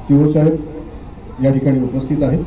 CO साहेब या ठिकाणी उपस्थित आहेत।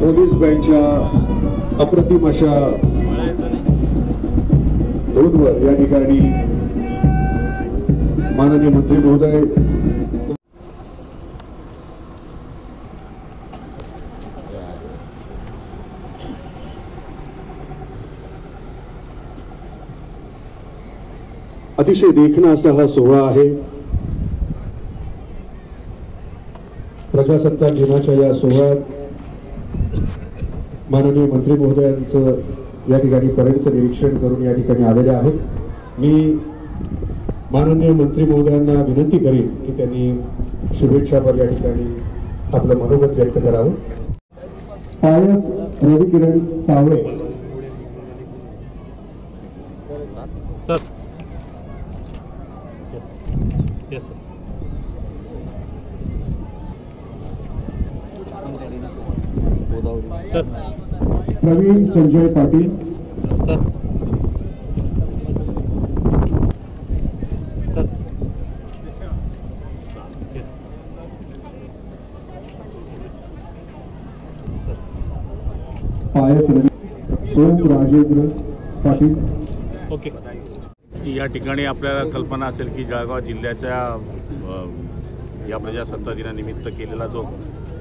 पोलीस बँडच्या अप्रतिम अशा धूनवर या ठिकाणी माननीय मंत्री महोदय अतिशय देखणा असा हा सोहळा आहे। प्रजासत्ताक दिनाच्या या सोहळ्यात माननीय मंत्री महोदयांचं या ठिकाणी परेडचं निरीक्षण करून या ठिकाणी आलेले आहेत। मी माननीय मंत्री महोदयांना विनंती करेन की त्यांनी शुभेच्छापर या ठिकाणी आपलं मनोगत व्यक्त करावं। Payas Ravikiran Sawale sir yes sir sir Praveen Sanjay Patil sir sir yes Payas Ravi Om Rajendra Patil. Okay. या ठिकाणी आपल्याला कल्पना असेल की जळगाव जिल्ह्याच्या या प्रजासत्ताक दिनानिमित्त केलेला जो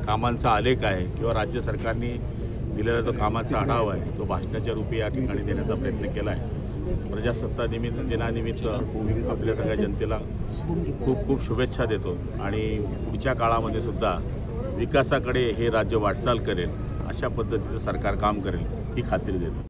कामांचा आलेख आहे किंवा राज्य सरकारने दिलेला जो कामाचा आढावा आहे तो भाषणाच्या रूपी या ठिकाणी देण्याचा प्रयत्न केला आहे। प्रजासत्ताक दिनानिमित्त आपल्या सगळ्या जनतेला खूप खूप शुभेच्छा देतो आणि पुढच्या काळामध्ये सुद्धा विकासाकडे हे राज्य वाटचाल करेल अशा पद्धतीचं सरकार काम करेल ही खात्री देतो।